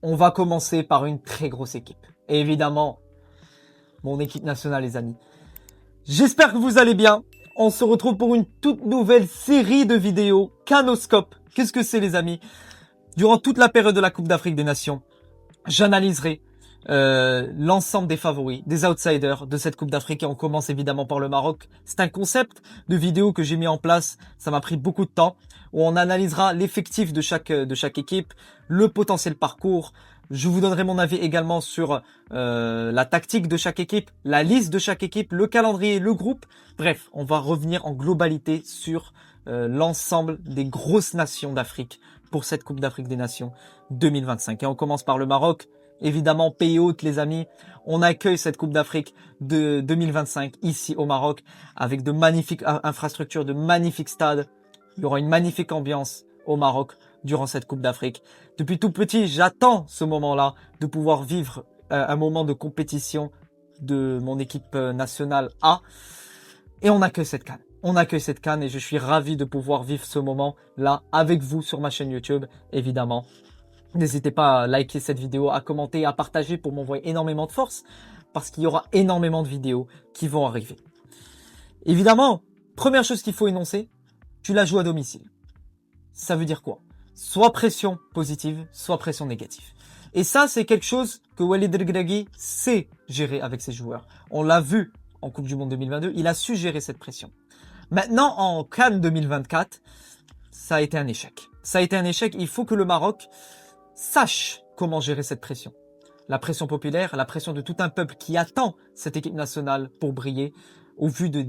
On va commencer par une très grosse équipe. Et évidemment, mon équipe nationale, les amis. J'espère que vous allez bien. On se retrouve pour une toute nouvelle série de vidéos Canoscope. Qu'est-ce que c'est, les amis? Durant toute la période de la Coupe d'Afrique des Nations, j'analyserai l'ensemble des favoris, des outsiders de cette Coupe d'Afrique. Et on commence évidemment par le Maroc. C'est un concept de vidéo que j'ai mis en place. Ça m'a pris beaucoup de temps. Où on analysera l'effectif de chaque équipe, le potentiel parcours. Je vous donnerai mon avis également sur la tactique de chaque équipe, la liste de chaque équipe, le calendrier, le groupe. Bref, on va revenir en globalité sur l'ensemble des grosses nations d'Afrique pour cette Coupe d'Afrique des Nations 2025. Et on commence par le Maroc. Évidemment, pays hôte, les amis. On accueille cette Coupe d'Afrique de 2025 ici au Maroc avec de magnifiques infrastructures, de magnifiques stades. Il y aura une magnifique ambiance au Maroc durant cette Coupe d'Afrique. Depuis tout petit, j'attends ce moment-là de pouvoir vivre un moment de compétition de mon équipe nationale A. Et on accueille cette CAN. On accueille cette CAN et je suis ravi de pouvoir vivre ce moment-là avec vous sur ma chaîne YouTube, évidemment. N'hésitez pas à liker cette vidéo, à commenter, à partager pour m'envoyer énormément de force parce qu'il y aura énormément de vidéos qui vont arriver. Évidemment, première chose qu'il faut énoncer, tu la joues à domicile. Ça veut dire quoi? Soit pression positive, soit pression négative. Et ça, c'est quelque chose que Walid Regragui sait gérer avec ses joueurs. On l'a vu en Coupe du Monde 2022, il a su gérer cette pression. Maintenant, en CAN 2024, ça a été un échec. Ça a été un échec, il faut que le Maroc sache comment gérer cette pression. La pression populaire, la pression de tout un peuple qui attend cette équipe nationale pour briller, au vu de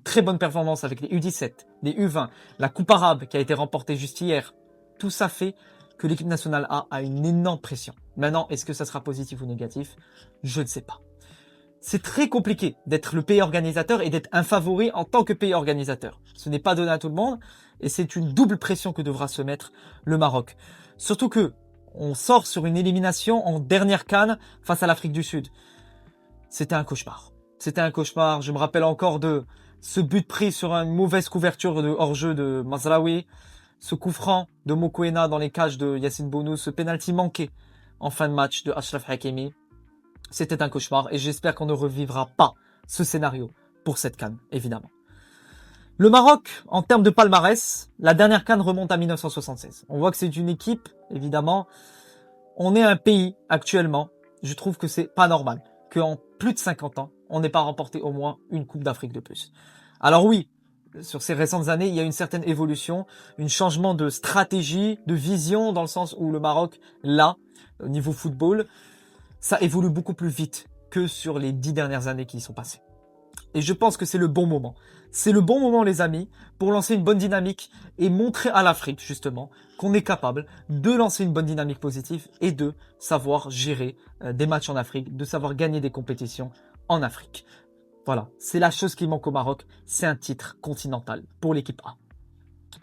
très bonnes performances avec les U17, les U20, la Coupe arabe qui a été remportée juste hier. Tout ça fait que l'équipe nationale a une énorme pression. Maintenant, est-ce que ça sera positif ou négatif? Je ne sais pas. C'est très compliqué d'être le pays organisateur et d'être un favori en tant que pays organisateur. Ce n'est pas donné à tout le monde et c'est une double pression que devra se mettre le Maroc. Surtout que on sort sur une élimination en dernière CAN face à l'Afrique du Sud. C'était un cauchemar. C'était un cauchemar. Je me rappelle encore de ce but pris sur une mauvaise couverture de hors-jeu de Mazraoui, ce coup franc de Mokoena dans les cages de Yacine Bounou, ce penalty manqué en fin de match de Achraf Hakimi. C'était un cauchemar et j'espère qu'on ne revivra pas ce scénario pour cette CAN, évidemment. Le Maroc, en termes de palmarès, la dernière CAN remonte à 1976. On voit que c'est une équipe, évidemment. On est un pays, actuellement, je trouve que c'est pas normal qu'en plus de 50 ans, on n'ait pas remporté au moins une Coupe d'Afrique de plus. Alors oui, sur ces récentes années, il y a une certaine évolution, un changement de stratégie, de vision, dans le sens où le Maroc, là, au niveau football, ça évolue beaucoup plus vite que sur les 10 dernières années qui y sont passées. Et je pense que c'est le bon moment. C'est le bon moment, les amis, pour lancer une bonne dynamique et montrer à l'Afrique, justement, qu'on est capable de lancer une bonne dynamique positive et de savoir gérer des matchs en Afrique, de savoir gagner des compétitions en Afrique. Voilà, c'est la chose qui manque au Maroc, c'est un titre continental pour l'équipe A.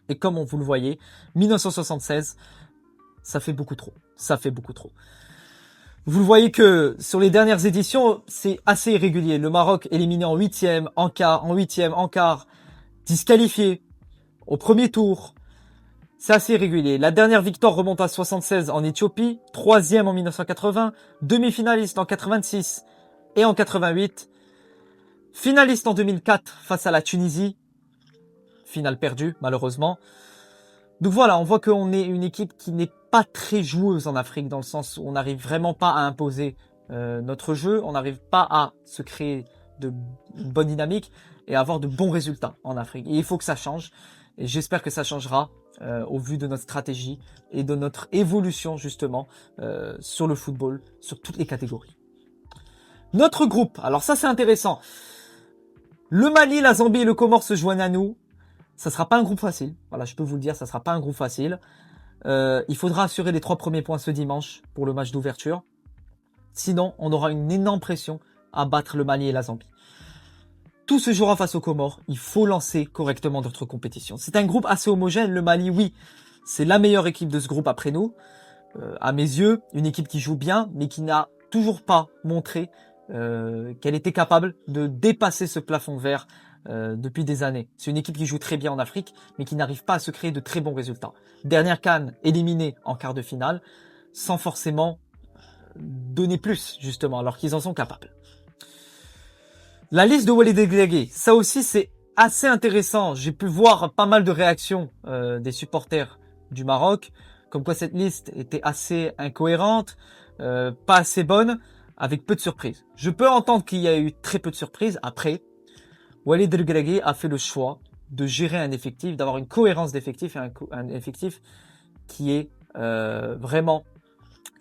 Et comme vous le voyez, 1976, ça fait beaucoup trop. Ça fait beaucoup trop. Vous le voyez que sur les dernières éditions, c'est assez irrégulier. Le Maroc éliminé en huitième, en quart, disqualifié au premier tour. C'est assez irrégulier. La dernière victoire remonte à 76 en Éthiopie, troisième en 1980, demi-finaliste en 86 et en 88, finaliste en 2004 face à la Tunisie, finale perdue malheureusement. Donc voilà, on voit qu'on est une équipe qui n'est pas très joueuse en Afrique, dans le sens où on n'arrive vraiment pas à imposer notre jeu, on n'arrive pas à se créer une bonne dynamique et à avoir de bons résultats en Afrique. Et il faut que ça change, et j'espère que ça changera au vu de notre stratégie et de notre évolution justement sur le football, sur toutes les catégories. Notre groupe, alors ça c'est intéressant. Le Mali, la Zambie et le Comore se joignent à nous. Ça sera pas un groupe facile. Voilà, je peux vous le dire, ça sera pas un groupe facile. Il faudra assurer les 3 premiers points ce dimanche pour le match d'ouverture. Sinon, on aura une énorme pression à battre le Mali et la Zambie. Tout se jouera face aux Comores. Il faut lancer correctement notre compétition. C'est un groupe assez homogène. Le Mali, oui, c'est la meilleure équipe de ce groupe après nous. À mes yeux, une équipe qui joue bien, mais qui n'a toujours pas montré qu'elle était capable de dépasser ce plafond vert depuis des années. C'est une équipe qui joue très bien en Afrique, mais qui n'arrive pas à se créer de très bons résultats. Dernière CAN éliminée en quart de finale. sans forcément donner plus, justement, alors qu'ils en sont capables. La liste de Walid Regragui, ça aussi c'est assez intéressant. J'ai pu voir pas mal de réactions des supporters du Maroc, comme quoi cette liste était assez incohérente, pas assez bonne, avec peu de surprises. Je peux entendre qu'il y a eu très peu de surprises. Après, Walid Regragui a fait le choix de gérer un effectif, d'avoir une cohérence d'effectif et un effectif qui est vraiment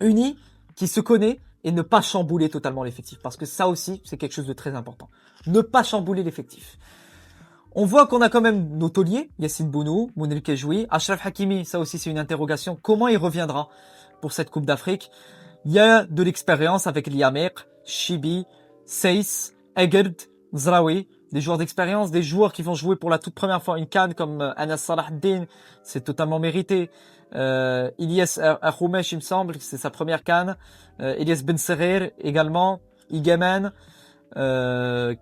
uni, qui se connaît et ne pas chambouler totalement l'effectif. Parce que ça aussi, c'est quelque chose de très important. Ne pas chambouler l'effectif. On voit qu'on a quand même nos tauliers, Yassine Bounou, Mounir Kejoui, Achraf Hakimi, ça aussi c'est une interrogation. Comment il reviendra pour cette Coupe d'Afrique? Il y a de l'expérience avec Liamer, Chibi, Seiss, Egerd, Zraoui, des joueurs d'expérience, des joueurs qui vont jouer pour la toute première fois une CAN comme Anas Salahdin, c'est totalement mérité. Ilyes Akhoumesh, il me semble, c'est sa première CAN. Ilyes Ben Serir également, Igemen,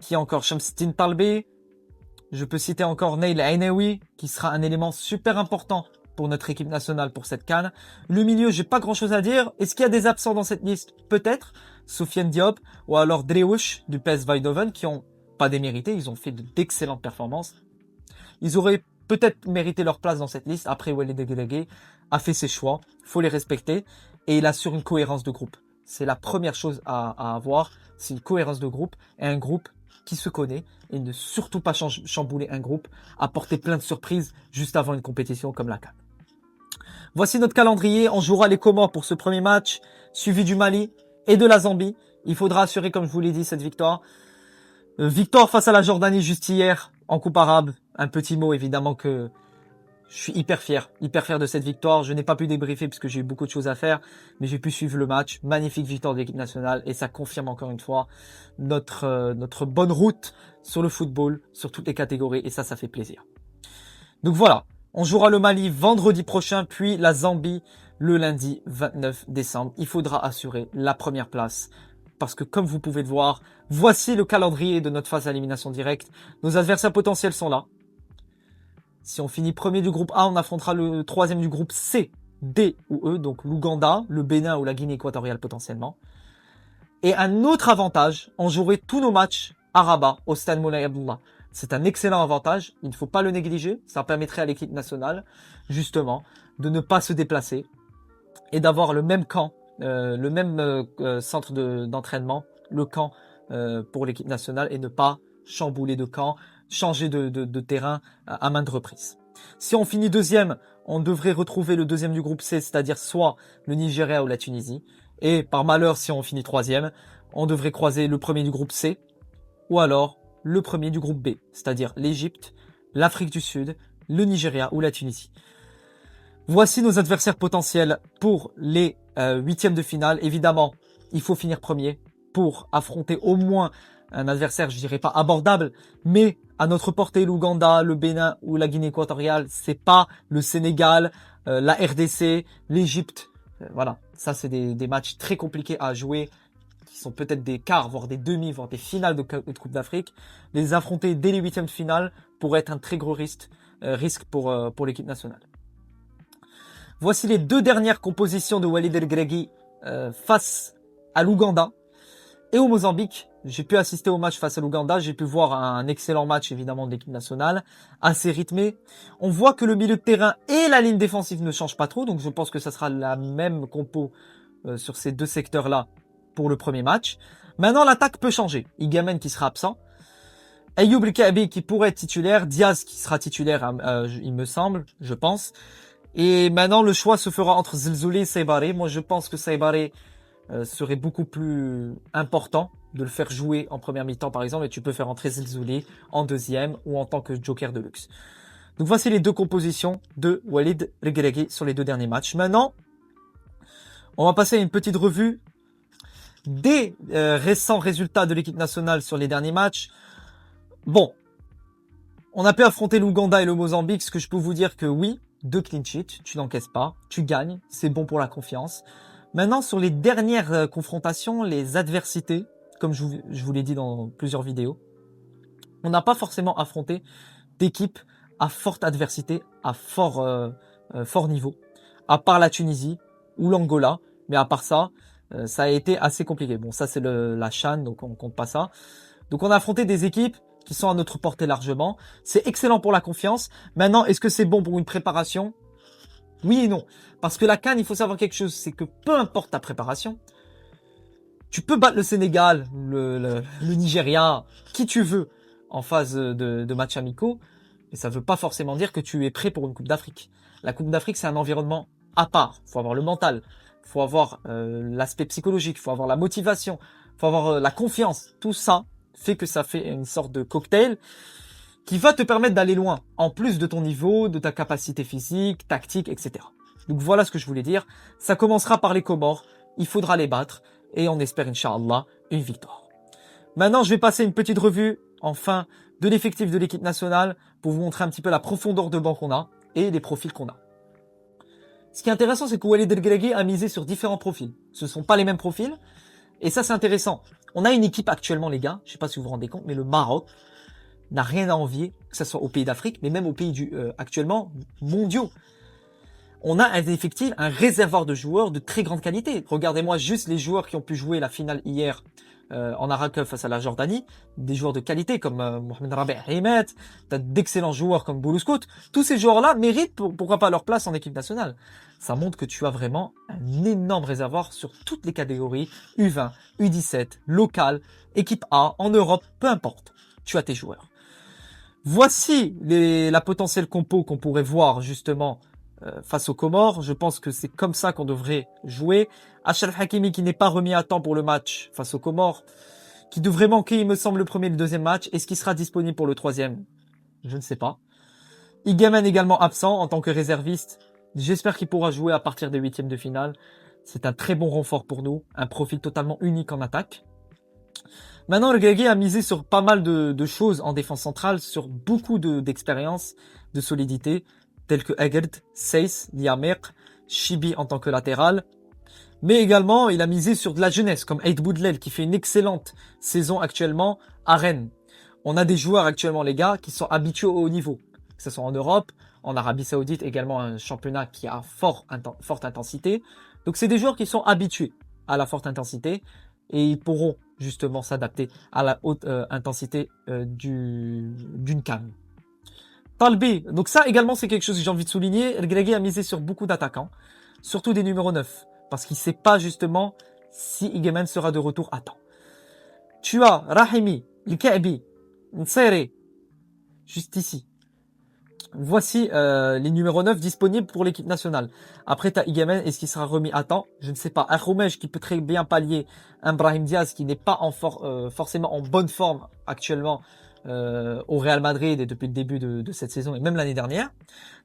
qui encore Shamstin Talbi. Je peux citer encore Neil Ainewi, qui sera un élément super important pour notre équipe nationale pour cette CAN. Le milieu, j'ai pas grand chose à dire. Est-ce qu'il y a des absents dans cette liste? Peut-être. Sofiane Diop ou alors Drewush du PSV Eindhoven qui ont pas démérité. Ils ont fait d'excellentes performances. Ils auraient peut-être mérité leur place dans cette liste. Après, Walid Regragui a fait ses choix. Faut les respecter. Et il assure une cohérence de groupe. C'est la première chose à avoir. C'est une cohérence de groupe et un groupe qui se connaît et ne surtout pas chambouler un groupe, apporter plein de surprises juste avant une compétition comme la CAN. Voici notre calendrier. On jouera les Comores pour ce premier match, suivi du Mali et de la Zambie. Il faudra assurer, comme je vous l'ai dit, cette victoire. Victoire face à la Jordanie juste hier en Coupe arabe. Un petit mot évidemment que je suis hyper fier de cette victoire. Je n'ai pas pu débriefer parce que j'ai eu beaucoup de choses à faire, mais j'ai pu suivre le match. Magnifique victoire de l'équipe nationale et ça confirme encore une fois notre bonne route sur le football, sur toutes les catégories et ça fait plaisir. Donc voilà, on jouera le Mali vendredi prochain, puis la Zambie le lundi 29 décembre. Il faudra assurer la première place parce que comme vous pouvez le voir, voici le calendrier de notre phase à élimination directe. Nos adversaires potentiels sont là. Si on finit premier du groupe A, on affrontera le troisième du groupe C, D ou E, donc l'Ouganda, le Bénin ou la Guinée équatoriale potentiellement. Et un autre avantage, on jouerait tous nos matchs à Rabat, au Stade Moulay Abdallah. C'est un excellent avantage, il ne faut pas le négliger, ça permettrait à l'équipe nationale, justement, de ne pas se déplacer et d'avoir le même camp, le même centre d'entraînement, le camp pour l'équipe nationale et ne pas chambouler de camp, changer de terrain à maintes reprises. Si on finit deuxième, on devrait retrouver le deuxième du groupe C, c'est-à-dire soit le Nigeria ou la Tunisie. Et par malheur, si on finit troisième, on devrait croiser le premier du groupe C ou alors le premier du groupe B, c'est-à-dire l'Égypte, l'Afrique du Sud, le Nigeria ou la Tunisie. Voici nos adversaires potentiels pour les huitièmes de finale. Évidemment, il faut finir premier pour affronter au moins un adversaire, je dirais pas abordable, mais à notre portée, l'Ouganda, le Bénin ou la Guinée équatoriale, c'est pas le Sénégal, la RDC, l'Égypte. Voilà, ça c'est des matchs très compliqués à jouer, qui sont peut-être des quarts, voire des demi, voire des finales de Coupe d'Afrique. Les affronter dès les huitièmes de finale pourrait être un très gros risque pour l'équipe nationale. Voici les deux dernières compositions de Walid Regragui face à l'Ouganda et au Mozambique. J'ai pu assister au match face à l'Ouganda, j'ai pu voir un excellent match évidemment de l'équipe nationale, assez rythmé. On voit que le milieu de terrain et la ligne défensive ne changent pas trop, donc je pense que ça sera la même compo sur ces deux secteurs-là pour le premier match. Maintenant l'attaque peut changer. Igemen qui sera absent, Ayoub El Kaabi qui pourrait être titulaire, Diaz qui sera titulaire il me semble, je pense. Et maintenant le choix se fera entre Zelzouli et Saibari. Moi je pense que Saibari serait beaucoup plus important de le faire jouer en première mi-temps par exemple, et tu peux faire entrer Zelzouli en deuxième ou en tant que joker de luxe. Donc voici les deux compositions de Walid Regragui sur les deux derniers matchs. Maintenant, on va passer à une petite revue des récents résultats de l'équipe nationale sur les derniers matchs. Bon, on a pu affronter l'Ouganda et le Mozambique, ce que je peux vous dire que oui, 2 clean sheets, tu n'encaisses pas, tu gagnes, c'est bon pour la confiance. Maintenant, sur les dernières confrontations, les adversités, comme je vous l'ai dit dans plusieurs vidéos, on n'a pas forcément affronté d'équipes à forte adversité, à fort niveau, à part la Tunisie ou l'Angola. Mais à part ça, ça a été assez compliqué. Bon, ça c'est la CHAN, donc on compte pas ça. Donc on a affronté des équipes qui sont à notre portée largement. C'est excellent pour la confiance. Maintenant, est-ce que c'est bon pour une préparation? Oui et non. Parce que la CAN, il faut savoir quelque chose, c'est que peu importe ta préparation, tu peux battre le Sénégal, le Nigeria, qui tu veux, en phase de matchs amicaux, mais ça veut pas forcément dire que tu es prêt pour une Coupe d'Afrique. La Coupe d'Afrique, c'est un environnement à part. Il faut avoir le mental, il faut avoir l'aspect psychologique, il faut avoir la motivation, il faut avoir la confiance. Tout ça fait que ça fait une sorte de cocktail qui va te permettre d'aller loin, en plus de ton niveau, de ta capacité physique, tactique, etc. Donc voilà ce que je voulais dire. Ça commencera par les Comores, il faudra les battre, et on espère, Inch'Allah, une victoire. Maintenant, je vais passer une petite revue, enfin, de l'effectif de l'équipe nationale, pour vous montrer un petit peu la profondeur de banc qu'on a, et les profils qu'on a. Ce qui est intéressant, c'est que Walid El-Guergué a misé sur différents profils. Ce ne sont pas les mêmes profils, et ça c'est intéressant. On a une équipe actuellement, les gars, je ne sais pas si vous vous rendez compte, mais le Maroc n'a rien à envier, que ce soit au pays d'Afrique, mais même au pays actuellement mondiaux. On a un effectif, un réservoir de joueurs de très grande qualité. Regardez-moi juste les joueurs qui ont pu jouer la finale hier en Arab Cup face à la Jordanie, des joueurs de qualité comme Mohamed Rabi Ahmed, t'as d'excellents joueurs comme Boulouskout. Tous ces joueurs-là méritent pourquoi pas leur place en équipe nationale. Ça montre que tu as vraiment un énorme réservoir sur toutes les catégories, U20, U17, local, équipe A, en Europe, peu importe. Tu as tes joueurs. Voici la potentielle compo qu'on pourrait voir justement face aux Comores. Je pense que c'est comme ça qu'on devrait jouer. Achraf Hakimi qui n'est pas remis à temps pour le match face aux Comores, qui devrait manquer, il me semble, le premier et le deuxième match. Est-ce qu'il sera disponible pour le troisième? Je ne sais pas. Igemen également absent en tant que réserviste. J'espère qu'il pourra jouer à partir des huitièmes de finale. C'est un très bon renfort pour nous, un profil totalement unique en attaque. Maintenant, le Guergué a misé sur pas mal de choses en défense centrale, sur beaucoup d'expérience, de solidité, tels que Egert, Seyss, Niamer, Chibi en tant que latéral. Mais également, il a misé sur de la jeunesse, comme Eid Boudlel, qui fait une excellente saison actuellement à Rennes. On a des joueurs actuellement, les gars, qui sont habitués au haut niveau, que ce soit en Europe, en Arabie Saoudite, également un championnat qui a forte intensité. Donc c'est des joueurs qui sont habitués à la forte intensité et ils pourront justement s'adapter à la haute intensité d'une CAN. Talbi, donc ça également c'est quelque chose que j'ai envie de souligner. El Guergué a misé sur beaucoup d'attaquants, surtout des numéros 9, parce qu'il ne sait pas justement si Igemen sera de retour à temps. Tu as Rahimi, Al-Ka'bi, Nsere, juste ici. Voici les numéros 9 disponibles pour l'équipe nationale. Après, tu as Igemen, est-ce qu'il sera remis à temps? Je ne sais pas. Un Khoumej qui peut très bien pallier un Brahim Diaz qui n'est pas forcément en bonne forme actuellement au Real Madrid et depuis le début de cette saison et même l'année dernière.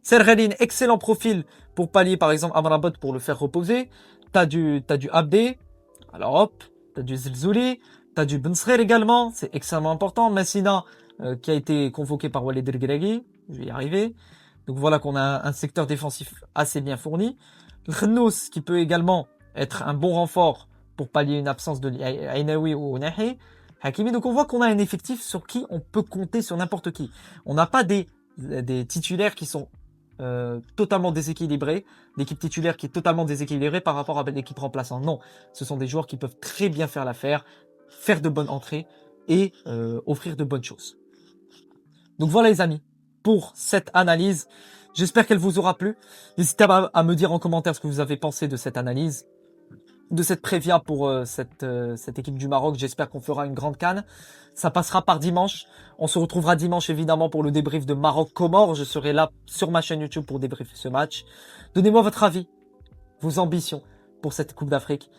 Serghelin, excellent profil pour pallier par exemple Amrabat pour le faire reposer. T'as du Abdé, alors hop, t'as du Zilzouli, t'as du Bensrer également, c'est extrêmement important. Messina qui a été convoqué par Walid El-Guergué, je vais y arriver. Donc voilà qu'on a un secteur défensif assez bien fourni. Khnous qui peut également être un bon renfort pour pallier une absence de Ainaoui ou Nahi. Hakimi, donc on voit qu'on a un effectif sur qui on peut compter sur n'importe qui. On n'a pas des titulaires qui sont totalement déséquilibrés, l'équipe titulaire qui est totalement déséquilibrée par rapport à l'équipe remplaçante. Non, ce sont des joueurs qui peuvent très bien faire l'affaire, faire de bonnes entrées et offrir de bonnes choses. Donc voilà les amis, pour cette analyse. J'espère qu'elle vous aura plu. N'hésitez pas à me dire en commentaire ce que vous avez pensé de cette analyse, de cette prévia pour cette équipe du Maroc. J'espère qu'on fera une grande CAN. Ça passera par dimanche. On se retrouvera dimanche évidemment pour le débrief de Maroc-Comores. Je serai là sur ma chaîne YouTube pour débriefer ce match. Donnez-moi votre avis, vos ambitions pour cette Coupe d'Afrique.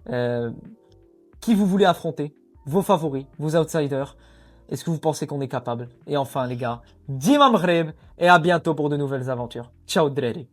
Qui vous voulez affronter, vos favoris, vos outsiders. Est-ce que vous pensez qu'on est capable? Et enfin les gars, Dima Maghreb et à bientôt pour de nouvelles aventures. Ciao Dreri.